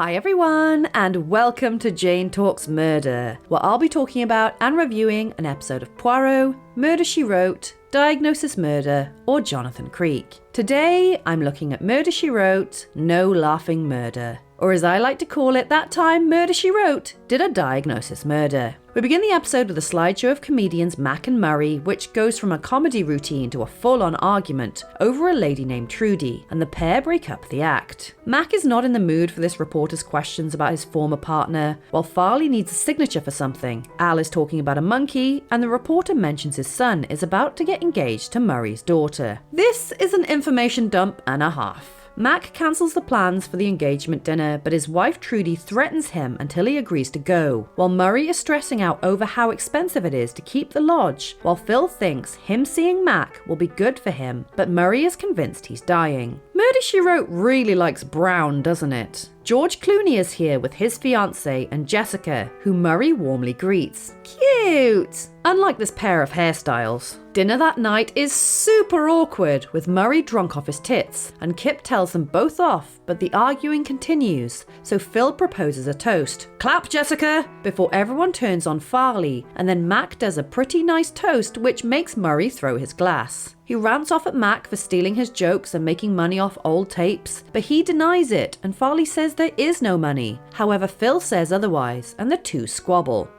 Hi everyone, and welcome to Jane Talks Murder, where I'll be talking about and reviewing an episode of Poirot, Murder, She Wrote, Diagnosis Murder, or Jonathan Creek. Today, I'm looking at Murder, She Wrote, No Laughing Murder. Or as I like to call it, that time Murder, She Wrote did a diagnosis murder. We begin the episode with a slideshow of comedians Mack and Murray, which goes from a comedy routine to a full-on argument over a lady named Trudy, and the pair break up the act. Mack is not in the mood for this reporter's questions about his former partner, while Farley needs a signature for something. Al is talking about a monkey, and the reporter mentions his son is about to get engaged to Murray's daughter. This is an information dump and a half. Mack cancels the plans for the engagement dinner, but his wife Trudy threatens him until he agrees to go, while Murray is stressing out over how expensive it is to keep the lodge, while Phil thinks him seeing Mack will be good for him, but Murray is convinced he's dying. Murder, She Wrote really likes brown, doesn't it? George Clooney is here with his fiancée and Jessica, who Murray warmly greets. Cute! Unlike this pair of hairstyles. Dinner that night is super awkward, with Murray drunk off his tits, and Kip tells them both off, but the arguing continues, so Phil proposes a toast. Clap, Jessica! Before everyone turns on Farley, and then Mack does a pretty nice toast, which makes Murray throw his glass. He rants off at Mack for stealing his jokes and making money off old tapes, but he denies it, and Farley says there is no money. However, Phil says otherwise, and the two squabble.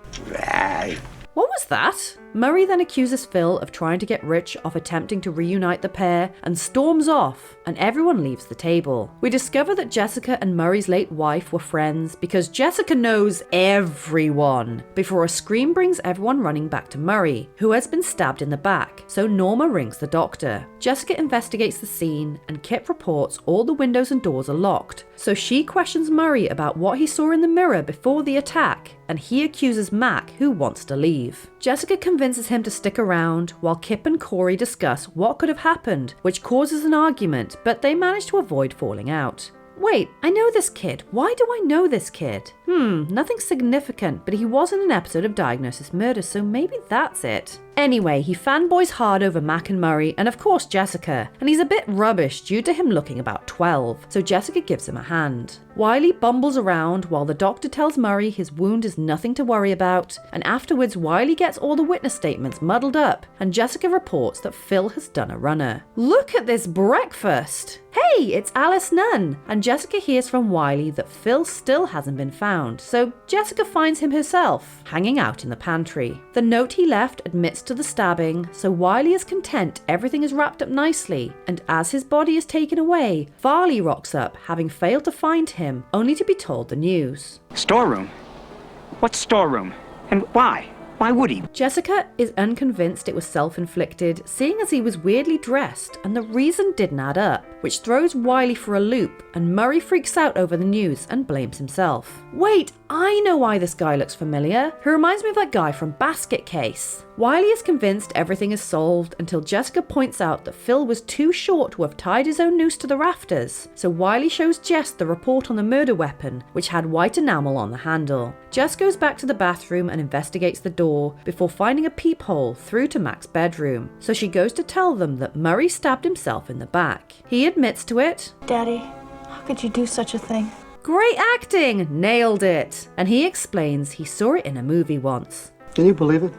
What was that? Murray then accuses Phil of trying to get rich off attempting to reunite the pair and storms off, and everyone leaves the table. We discover that Jessica and Murray's late wife were friends because Jessica knows everyone, before a scream brings everyone running back to Murray, who has been stabbed in the back, so Norma rings the doctor. Jessica investigates the scene, and Kip reports all the windows and doors are locked, so she questions Murray about what he saw in the mirror before the attack, and he accuses Mack, who wants to leave. Jessica convinces him to stick around, while Kip and Corey discuss what could have happened, which causes an argument, but they manage to avoid falling out. Wait, I know this kid. Why do I know this kid? Nothing significant, but he was in an episode of Diagnosis Murder, so maybe that's it. Anyway, he fanboys hard over Mack and Murray, and of course Jessica, and he's a bit rubbish due to him looking about 12, so Jessica gives him a hand. Wiley bumbles around while the doctor tells Murray his wound is nothing to worry about, and afterwards Wiley gets all the witness statements muddled up, and Jessica reports that Phil has done a runner. Look at this breakfast! Hey, it's Alice Nunn! And Jessica hears from Wiley that Phil still hasn't been found, so Jessica finds him herself, hanging out in the pantry. The note he left admits to the stabbing, so Wiley is content everything is wrapped up nicely, and as his body is taken away, Farley rocks up, having failed to find him, only to be told the news. Storeroom? What storeroom? And why? Why would he? Jessica is unconvinced it was self-inflicted, seeing as he was weirdly dressed, and the reason didn't add up, which throws Wiley for a loop, and Murray freaks out over the news and blames himself. Wait, I know why this guy looks familiar. He reminds me of that guy from Basket Case. Wiley is convinced everything is solved until Jessica points out that Phil was too short to have tied his own noose to the rafters, so Wiley shows Jess the report on the murder weapon, which had white enamel on the handle. Jess goes back to the bathroom and investigates the door before finding a peephole through to Mack's bedroom, so she goes to tell them that Murray stabbed himself in the back. He admits to it. Daddy, how could you do such a thing? Great acting! Nailed it! And he explains he saw it in a movie once. Can you believe it?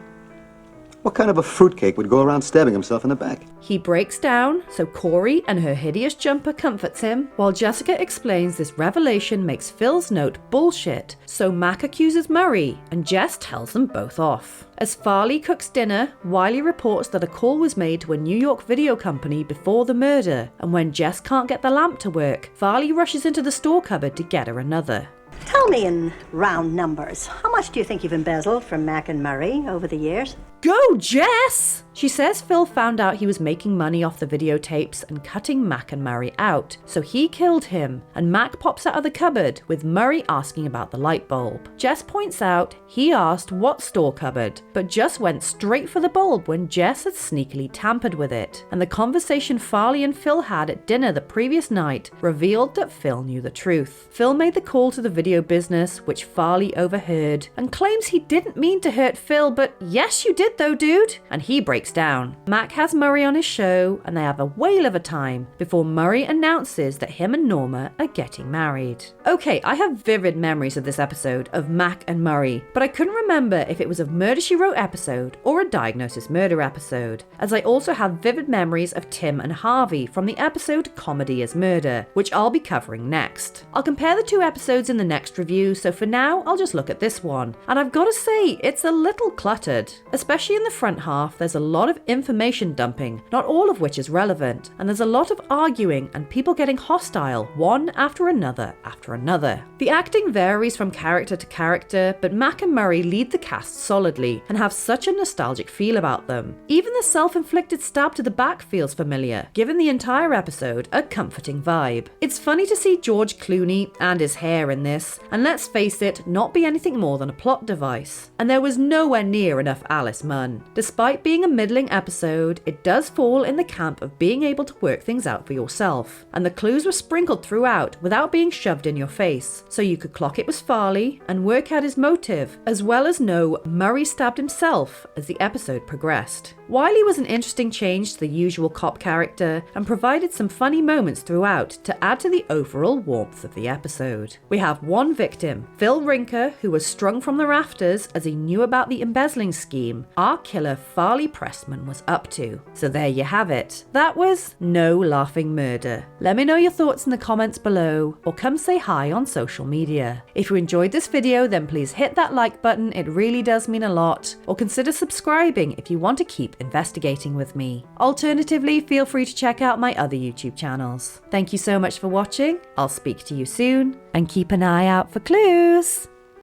What kind of a fruitcake would go around stabbing himself in the back? He breaks down, so Corey and her hideous jumper comforts him, while Jessica explains this revelation makes Phil's note bullshit, so Mack accuses Murray, and Jess tells them both off. As Farley cooks dinner, Wiley reports that a call was made to a New York video company before the murder, and when Jess can't get the lamp to work, Farley rushes into the store cupboard to get her another. Tell me in round numbers, how much do you think you've embezzled from Mack and Murray over the years? Go, Jess! She says Phil found out he was making money off the videotapes and cutting Mack and Murray out, so he killed him, and Mack pops out of the cupboard with Murray asking about the light bulb. Jess points out he asked what store cupboard, but just went straight for the bulb when Jess had sneakily tampered with it, and the conversation Farley and Phil had at dinner the previous night revealed that Phil knew the truth. Phil made the call to the video business, which Farley overheard, and claims he didn't mean to hurt Phil, but yes, you did did though, dude. And he breaks down. Mack has Murray on his show and they have a whale of a time before Murray announces that him and Norma are getting married. Okay, I have vivid memories of this episode of Mack and Murray, but I couldn't remember if it was a Murder, She Wrote episode or a Diagnosis Murder episode, as I also have vivid memories of Tim and Harvey from the episode Comedy as Murder, which I'll be covering next. I'll compare the two episodes in the next review, so for now I'll just look at this one, and I've got to say it's a little cluttered. Especially in the front half, there's a lot of information dumping, not all of which is relevant, and there's a lot of arguing and people getting hostile one after another after another. The acting varies from character to character, but Mack and Murray lead the cast solidly and have such a nostalgic feel about them. Even the self-inflicted stab to the back feels familiar, giving the entire episode a comforting vibe. It's funny to see George Clooney and his hair in this, and let's face it, not be anything more than a plot device. And there was nowhere near enough Alice Munn. Despite being a middling episode, it does fall in the camp of being able to work things out for yourself, and the clues were sprinkled throughout without being shoved in your face, so you could clock it was Farley and work out his motive, as well as know Murray stabbed himself as the episode progressed. Wiley was an interesting change to the usual cop character and provided some funny moments throughout to add to the overall warmth of the episode. We have one victim, Phil Rinker, who was strung from the rafters as he knew about the embezzling scheme our killer Farley Pressman was up to. So there you have it. That was No Laughing Murder. Let me know your thoughts in the comments below, or come say hi on social media. If you enjoyed this video, then please hit that like button, it really does mean a lot, or consider subscribing if you want to keep investigating with me. Alternatively, feel free to check out my other YouTube channels. Thank you so much for watching, I'll speak to you soon, and keep an eye out for clues!